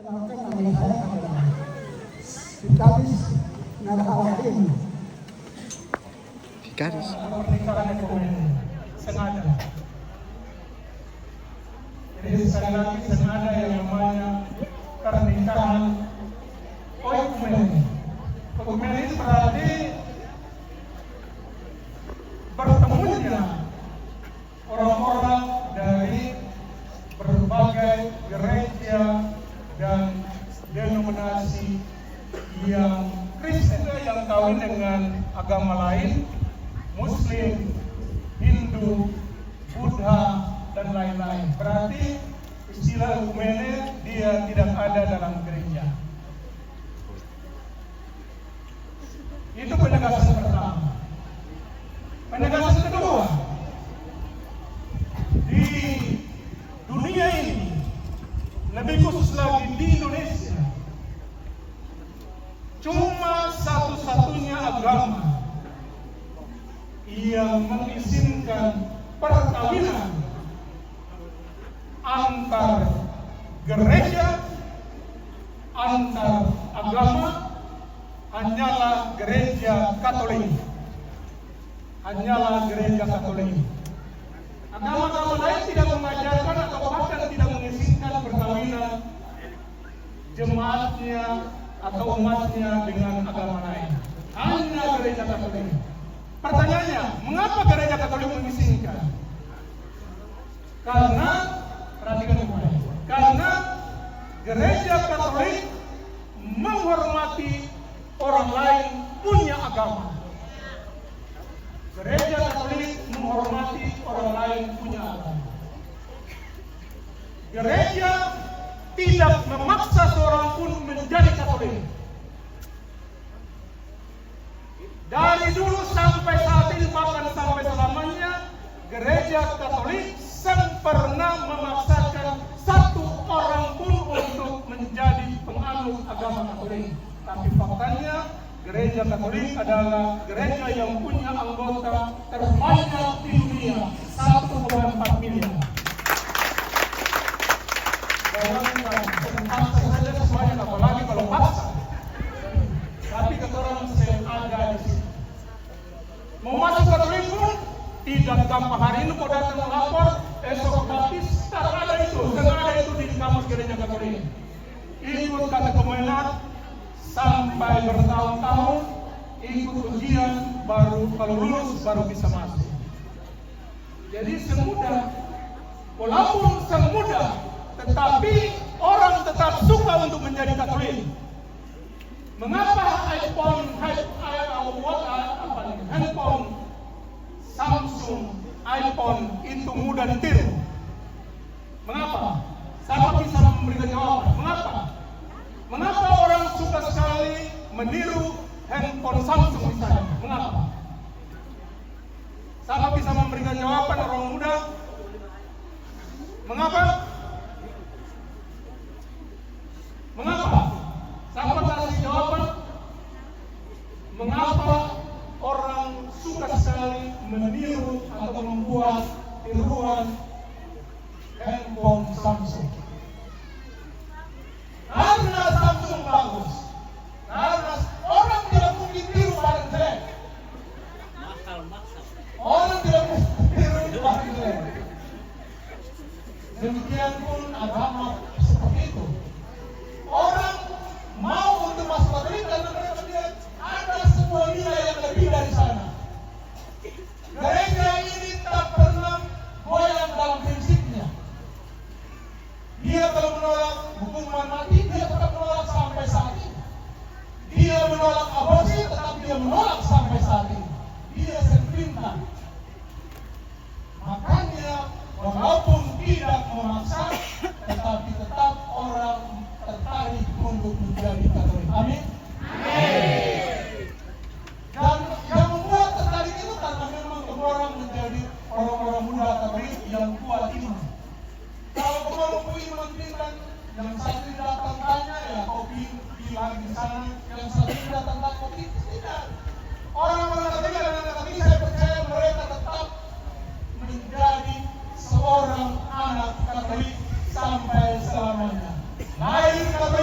Kenalkan nama saya adalah Vikaris Narahawadin. Vikaris. Pernikahan ekumenik senada. Jadi sekali lagi senada yang namanya pernikahan ekumenik. Ekumenik berarti bertemunya orang-orang dari berbagai gereja dan denominasi yang Kristen yang kawin dengan agama lain, Muslim, Hindu, Buddha, dan lain-lain. Berarti istilah ekumene dia tidak ada dalam gereja. Itu penegasan pertama. Penegasan kedua, di dunia ini, lebih khusus lagi di Indonesia, cuma satu-satunya agama yang mengizinkan perkawinan antar gereja, antar agama, hanyalah gereja Katolik. Hanyalah gereja Katolik. Agama-agama lain tidak mengajarkan atau bahkan tidak mengizinkan perkawinan jemaatnya atau umatnya dengan agama lain. Hanya gereja Katolik. Pertanyaannya, mengapa gereja Katolik mengizinkan? Karena, perhatikan baik, karena gereja Katolik menghormati orang lain punya agama. Gereja Katolik menghormati orang lain punya agama. Gereja tidak memaksa seorang pun menjadi Katolik. Dari dulu sampai saat ini, bahkan sampai selamanya, gereja Katolik pernah memaksakan satu orang pun untuk menjadi penganut agama Katolik. Tapi faktanya, gereja Katolik adalah gereja yang punya anggota terbanyak di dunia, 1,4 miliar. Bayangkan, paksa saja semuanya, apalagi kalau paksa. Tapi kata orang saya ada di sini. Mau masuk Katolik pun tidak gampang. Hari ini kau datang melapor, esok baptis, tak ada itu di kamus gereja Katolik. Ikut kata kemenat sampai bertahun-tahun, ikut ujian, baru kalau lulus baru bisa masuk. Jadi semudah, walaupun semudah, tetapi orang tetap suka untuk menjadi Katolik. Mengapa handphone Samsung, iPhone itu mudah ditiru? Mengapa? Siapa bisa memberikan jawaban? Mengapa? Mengapa orang suka sekali meniru handphone Samsung misalnya? Mengapa? Siapa bisa memberikan jawaban orang muda? Mengapa? Mengapa? Siapa kasih jawaban? Mengapa orang suka sekali meniru atau membuat tiruan handphone Samsung? Karena Samsung bagus. Karena orang tidak mungkin tiru barang jelek. Orang tidak mungkin tiru barang jelek. Demikian pun agama seperti itu. Orang mau untuk masuk Katolik karena mereka melihat ada sebuah nilai yang lebih dari sana. Gereja ini tak pernah goyang dalam prinsipnya. Dia kalau menolak hukuman mati, dia tetap menolak sampai saat ini. Dia menolak aborsi, tetap dia menolak sampai saat ini. Dia sempurna. Makanya walaupun tidak memaksa, tetapi tetap orang tertarik untuk menjadi Katolik. Amin. Dan yang membuat tertarik itu karena memang orang menjadi orang-orang muda Katolik yang kuat iman. Kalau kau mau iman beriman, yang satu datang tanya ya kau bilang di sana, yang satu datang tak kau tidak. Orang-orang Katolik dan anak Katolik saya percaya mereka tetap menjadi seorang anak Katolik sampai selamanya. Lahir Katolik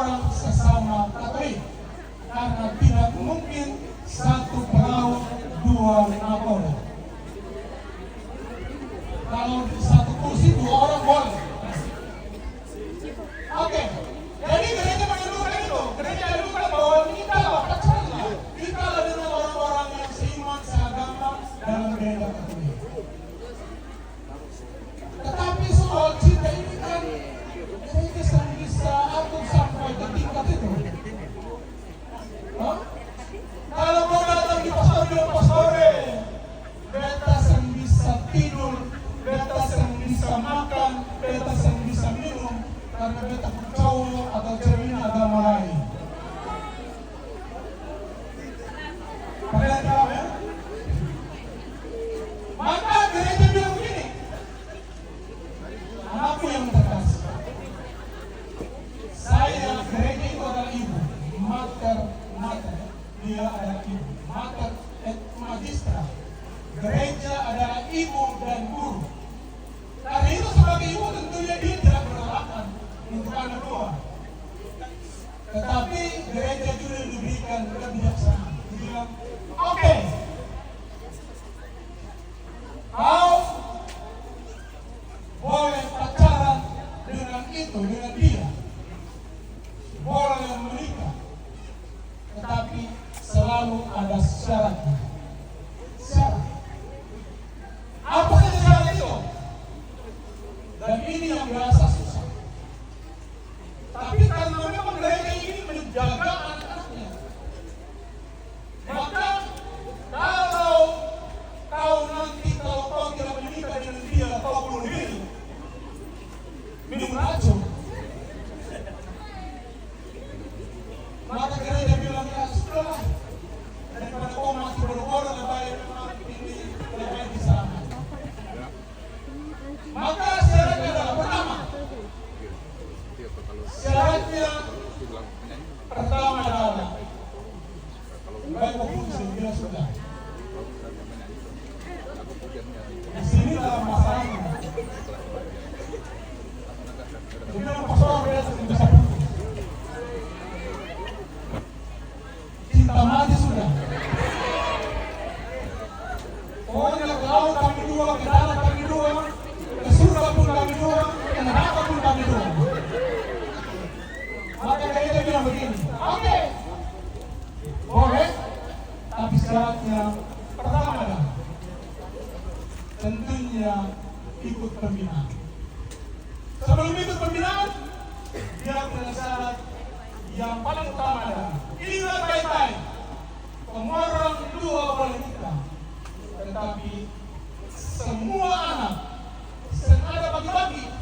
orang sesama Katolik, karena tidak mungkin satu perahu dua nakoda. Kalau di satu kursi 2 orang boleh. Oke, jadi gereja menentukan itu. Gereja menentukan bahwa kita lah pacarnya. Kita adalah orang-orang yang seiman, seagama dalam gereja Katolik. Tetapi soal cinta ini kan gereja bisa atur sampai ke tingkat itu. Hah? Kalau mau datang di pastore, beta yang bisa tidur, beta yang bisa makan, beta yang bisa minum, karena beta cowok atau ceweknya agama lain. Kalian tahu ya? Maka gereja bilang begini, anakku yang terkasih, saya gereja itu adalah ibu, mater, dia adalah ibu, mater et magistra. Gereja adalah ibu dan guru. Karena itu sebagai ibu tentunya dia tidak beralasan untuk anak tua. Tetapi gereja juga diberikan kebijaksanaan. Dia bilang, oke, kau boleh pacaran dengan itu, dengan dia, boleh menikah, tetapi selalu ada syaratnya. Syarat. Apa saja syarat itu? Dan ini yang berasa susah. Tapi karena memang gereja ini menjaga anak-anaknya, maka kalau kau tidak menikah dengan dia, kau bunuh diri, minum racun, maka gereja bilang, ya sudahlah, daripada kau mati bodoh-bodoh, lebih baik di sana. Maka syaratnya adalah pertama, adalah baik maupun dia sudah. Di sini dalam masalahnya. Jadi dalam masalah beda bisa putus. Cinta mati sudah. Pokoknya ke laut kami dua, ke darat kami dua, ke surga pun kami dua, ke neraka pun kami dua. Maka kita bilang begini, oke, boleh, tapi syaratnya pertama adalah tentunya ikut pembinaan. Sebelum ikut pembinaan, dia punya syarat yang paling utama adalah ingat baik-baik, orang dua boleh nikah, tetapi semua anak senada bagi-bagi.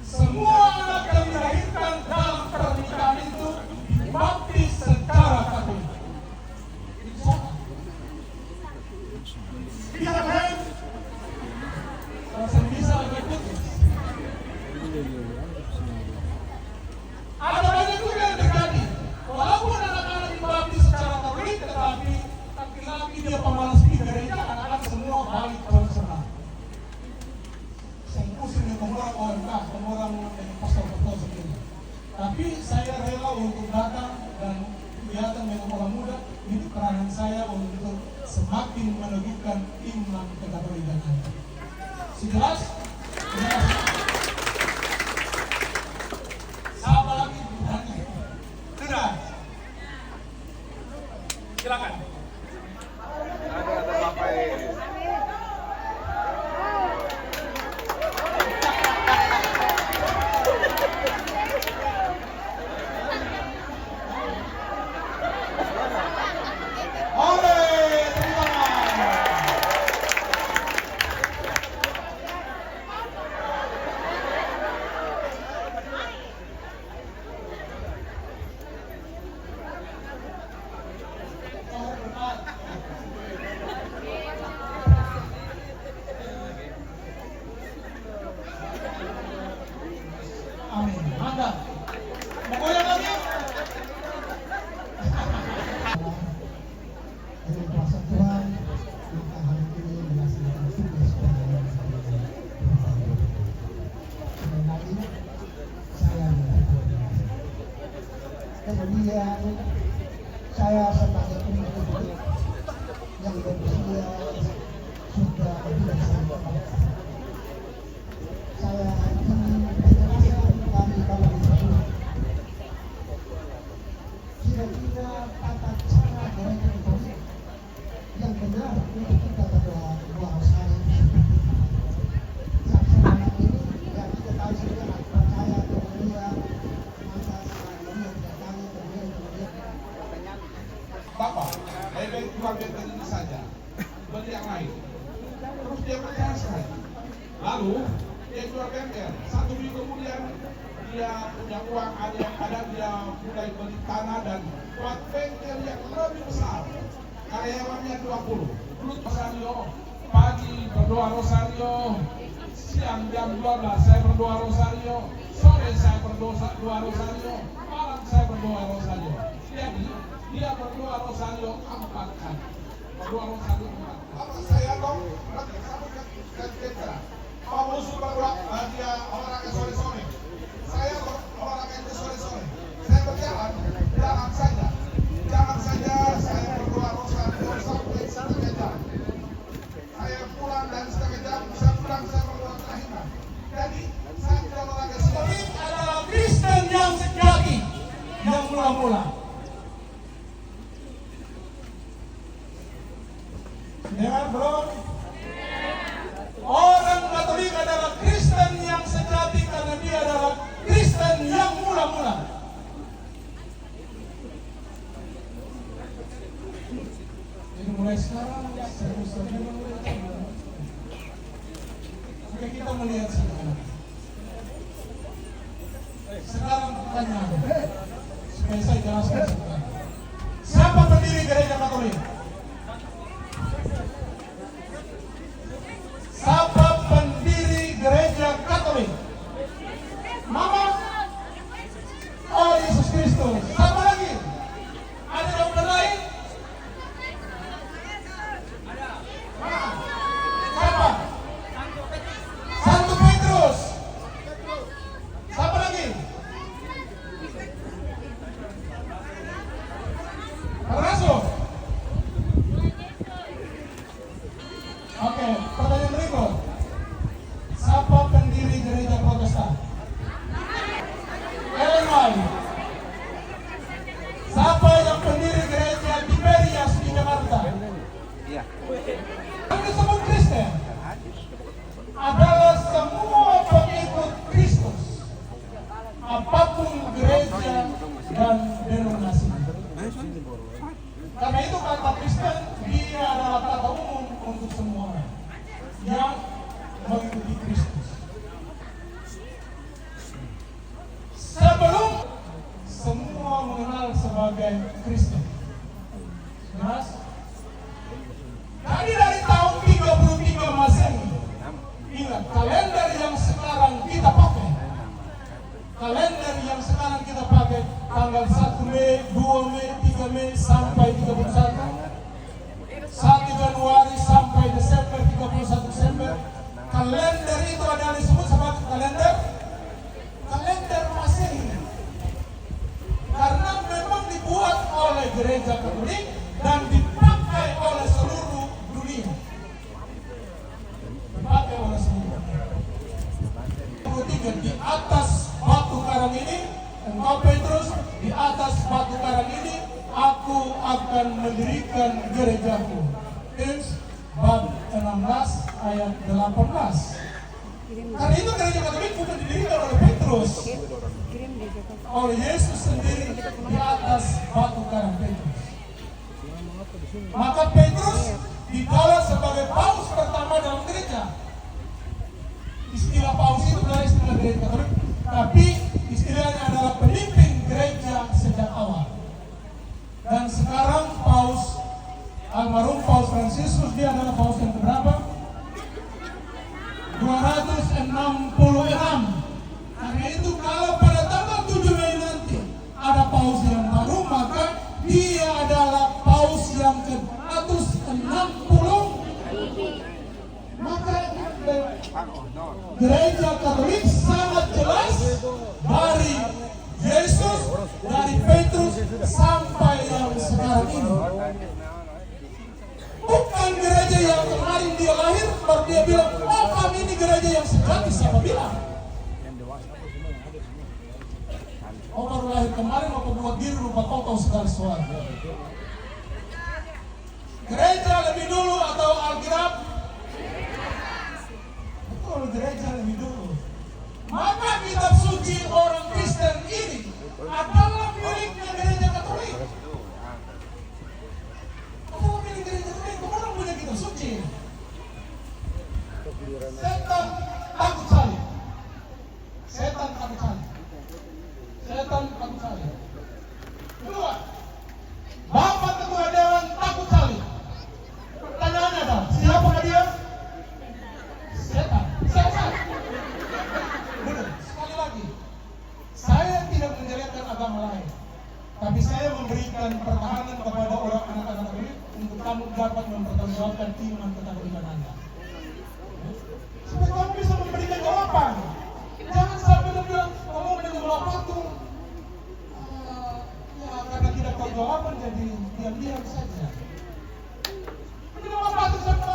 Semua anak yang dilahirkan dalam pernikahan itu dibaptis secara Katolik. Bisa kan? Kalau bisa agak putus. Ada banyak juga yang terjadi. Walaupun anak-anak dibaptis secara Katolik, tetapi laki-laki dia pemalas di gereja, anak-anak semua balik konservatif. Saya pusing dengan orang pastor-pastor sendiri. Tapi saya rela untuk datang dan kelihatan dengan orang muda, itu peranan saya untuk semakin meneguhkan iman kekatolikan Anda. Jelas? Siapa lagi? Sudah. Silakan. Ada Bapak kemudian saya sebagai pemimpin yang bersedia sudah tidak sampai. Saya ingin menjelaskan kami kalau itu kira-kira tata cara gereja yang benar untuk kita berdoa saya saksana ini ya kita tahu saja percaya kemudian masa selanjutnya datang kemudian Bapak, baik-baik keluarga ini saja, bagi yang lain. Terus dia berjasa. Lalu dia keluar bengkel. 1 minggu kemudian dia punya uang, ada dia mulai beli tanah dan buat bengkel yang lebih besar. Karyawannya 20. Dulu Rosario, pagi berdoa Rosario, siang jam 12 saya berdoa Rosario, sore saya berdoa Rosario, malam saya berdoa Rosario. Jadi dia berdoa Rosario 4 kali. Berdoa Rosario 4 kali. Apa saya dong? Berarti kamu kan Paulus berdoa dia olahraga sore-sore. Saya olahraga sore-sore. Saya berjalan saja. Jangan saja saya berdoa Rosario sampai setengah jam. Saya pulang dan setengah jam, saya pulang saya berdoa terakhir. Jadi saya tidak olahraga sore. Ini adalah Kristen yang sejati, yang mula-mula. Dengar belum? Orang Katolik adalah Kristen yang sejati karena dia adalah Kristen yang mula-mula. Jadi mulai sekarang seharusnya oke, kita melihat sekarang. Sekarang pertanyaan supaya saya jelaskan sekarang. Siapa pendiri gereja Katolik? Siapa pendiri gereja Katolik? Mama? Oh, Yesus Kristus. Siapa lagi? Ada dokter lain? Mana? Siapa? Santo Petrus. Siapa lagi? Rasul. Oke, pertanyaan berikut. Siapa pendiri gereja Protestan? Ellen White. Siapa yang pendiri gereja Tiberias di Jakarta? Yang disebut Kristen adalah semua pengikut Kristus, apapun gereja dan denominasi. Karena itu kata Kristen dia adalah kata umum untuk semua orang yang mengikuti Kristus. Sebelum semua mengenal sebagai Kristen. Jelas? Jadi dari tahun 33 Masehi, ingat kalender yang sekarang kita pakai. Kalender yang sekarang kita pakai tanggal 1 Mei, 2 Mei, 3 Mei sampai 31. 1 Januari sampai Desember, 31 Desember. Kalender itu adalah disebut sebagai kalender Masehi. Karena memang dibuat oleh gereja Katolik dan dipakai oleh seluruh dunia. Dipakai oleh seluruh dunia. Di atas batu karang ini, engkau Petrus, di atas batu karang ini aku akan mendirikan gerejaku. Titus bab 16 ayat 18. Karena itu gereja Katolik bukan didirikan oleh Petrus, oleh Yesus sendiri di atas batu karang Petrus. Maka Petrus dikala sebagai paus pertama dalam gereja. Istilah paus itu adalah istilah gereja Katolik, tapi istilahnya adalah pemimpin gereja sejak awal. Dan sekarang paus almarhum Paus Fransiskus, dia adalah paus yang keberapa? 266. Karena itu kalau pada tanggal 7 Mei nanti ada paus yang baru, maka dia adalah paus yang ke-260. Maka gereja Katolik sangat jelas dari Yesus, dari Petrus sampai yang sekarang ini. Bukan gereja yang kemarin dia lahir baru dia bilang, oh kami ini gereja yang sejati. Siapa bilang? Oh baru lahir kemarin, apa buat diri rupa kau segala sesuatu. Gereja lebih dulu atau Alkitab? Betul, gereja lebih dulu. Maka kitab suci orang Kristen ini adalah miliknya gereja Katolik. Kalau milik gereja Katolik, orang punya kitab suci. Setan takut salib. Setan takut salib. Setan takut salib. Kedua, Bapak Ketua Dewan takut salib. Pertanyaannya adalah, siapa dia? Setan. Setan. Benar. Sekali lagi, saya tidak menjelekkan agama lain, tapi saya memberikan pertahanan kepada orang anak-anak ini untuk kamu dapat mempertanggungjawabkan iman kekatolikan Anda. Supaya kamu bisa memberikan jawaban. Jangan sampai dia bilang, kamu menyembah patung. Ya, karena tidak tahu jawaban, jadi diam-diam saja. Menyembah patung sama,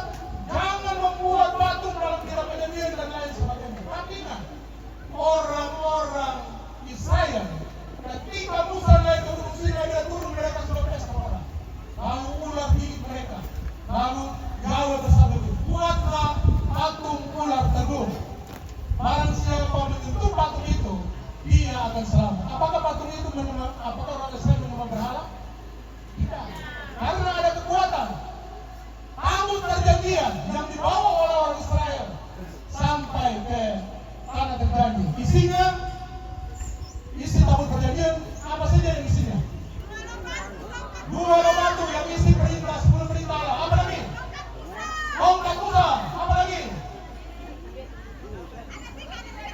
jangan membuat patung dalam kitab perjanjian dan lain sebagainya. Tapi ingat, orang-orang Israel ketika Musa naik ke Gunung Sinai, dia turun, mereka sudah pesta orang. Lalu ular gigit mereka. Lalu Yahweh bersabda, buatlah patung ular teguh. Barang siapa menyentuh patung itu, dia akan selamat. Apakah patung itu apakah orang Israel menyembah berhala? Tidak. Karena ada kekuatan tabut perjanjian yang dibawa oleh orang Israel sampai ke tanah terjanji. Isinya, isi tabut perjanjian apa saja yang isinya? 2 batu yang isi perintah, 10 perintah Allah. Apa lagi? Tongkat Musa. Apa lagi?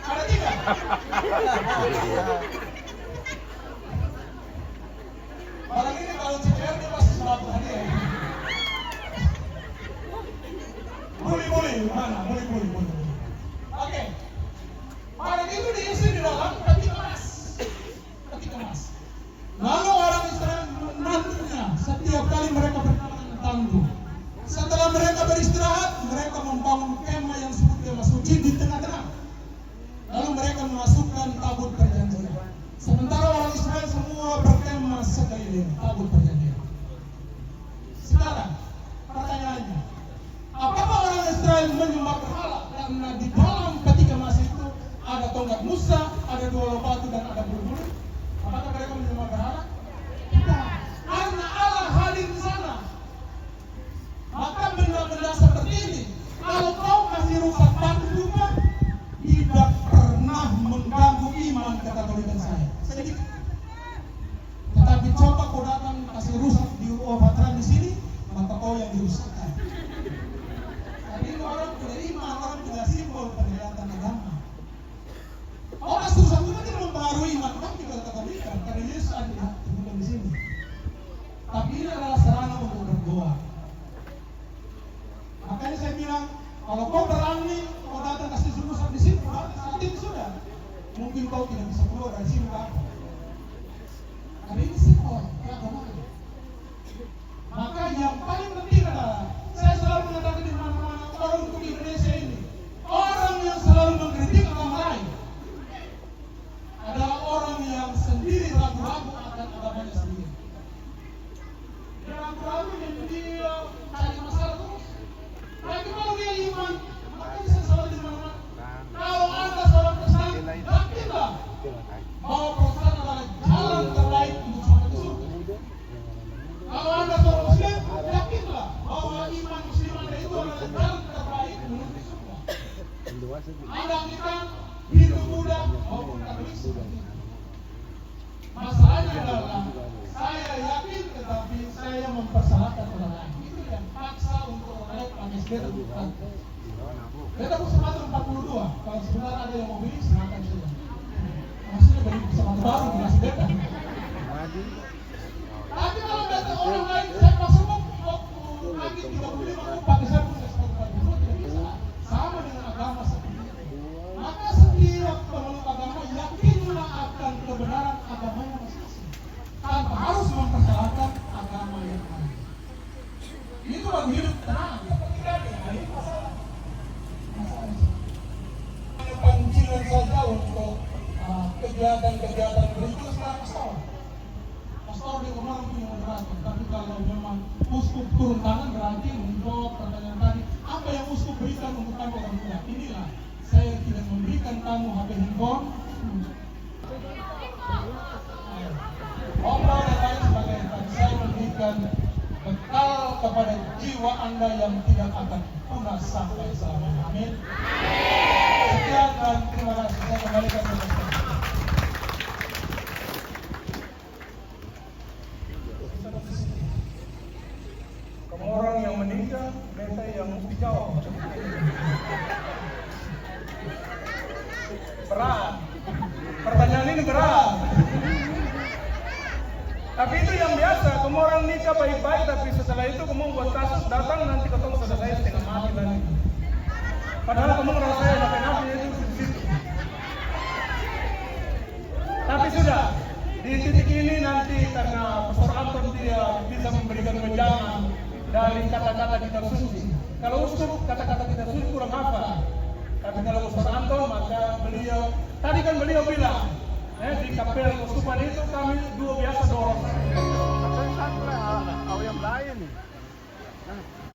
Ada 3. Orang ini kalau CPR dia pasti selalu hadiah. Boleh, mana? Boleh. Oke. Barang itu diisi di dalam peti emas. Lalu orang Israel menantunya setiap kali mereka berjalan tangguh. Setelah mereka beristirahat, mereka membangun kemah yang disebut kemah suci di tengah-tengah. Lalu mereka memasukkan tabut perjanjian. Sementara orang Israel semua berkemah sekeliling tabut perjanjian. Sekarang pertanyaannya, apakah orang Israel menyembah berhala? Karena di dalam peti emas itu ada tongkat Musa, ada 2 batu dan ada bulu-bulu. Apakah mereka menyembah berhala? Tidak. Karena Allah hadir di sana. Maka benda-benda seperti ini, kalau kau kasih rusak batu juga, tidak pernah mengganggu iman kekatolikan saya. Sedikit. Tetapi coba kau datang kasih rusak di Obatran di sini, maka kau yang dirusakkan. Jadi orang punya iman, orang punya simbol penglihatan agama. Orang susah juga tidak mempengaruhi iman orang juga Katolikan, karena Yesus ada di sini. Tapi ini adalah sarana untuk berdoa. Makanya saya bilang, kalau kau berani, kau datang kasih rusak di sini, saat ini sudah. Mungkin kau tidak bisa keluar dari sini, Pak. Tapi ini simbol agama. Maka yang paling penting adalah, saya selalu mengatakan di mana-mana orang untuk Indonesia ini, orang yang selalu mengkritik agama lain adalah orang yang sendiri ragu-ragu akan agamanya sendiri. Dia ragu-ragu dan dia cari masalah terus. Tapi kalau dia iman, makanya saya selalu di mana-mana. Kalau Anda seorang Kristen, yakinlah bahwa Protestan adalah jalan terbaik untuk sampai ke surga. Kalau Anda seorang Muslim, yakinlah bahwa iman Muslim Anda itu adalah jalan terbaik menuju surga. Anda Anglikan, Hindu, Buddha, maupun Katolik. Masalahnya adalah saya yakin, tetapi saya mempersalahkan orang lain. Itu yang paksa untuk orang lain pakai sepeda bukan. Beda sepatu 42. Kalau sebenarnya ada yang mau beli, silakan saja. Maksudnya beli sepatu baru dikasih beda. Tapi kalau beda orang lain, saya pasang waktu lagi 35 aku pakai saya punya sepatu 42 tidak bisa. Sama dengan agama seperti itu. Maka setiap pemeluk agama yakinlah akan kebenaran agamanya masing-masing. Tanpa memberikan bekal kepada jiwa Anda yang tidak akan punah sampai selamanya. Amin. Sekian dan terima kasih. Saya kembalikan ke Ustaz. Kamu orang yang menikah, mereka yang dijawab. Berat. Pertanyaan ini berat. Tapi itu yang biasa, kamu orang nikah baik-baik, tapi setelah itu kamu buat kasus, datang nanti ketemu saudara saya setengah mati lagi. Padahal kamu merasa saya napi itu di situ. Tapi sudah, di titik ini nanti karena Pastor Anton dia bisa memberikan wejangan dari kata-kata kita suci. Kalau uskup kata-kata kita suci kurang apa? Tapi kalau Pastor Anton maka beliau, tadi kan beliau bilang, di kapel uskupan itu kami dua biasa dorong. Tapi yang lain nih.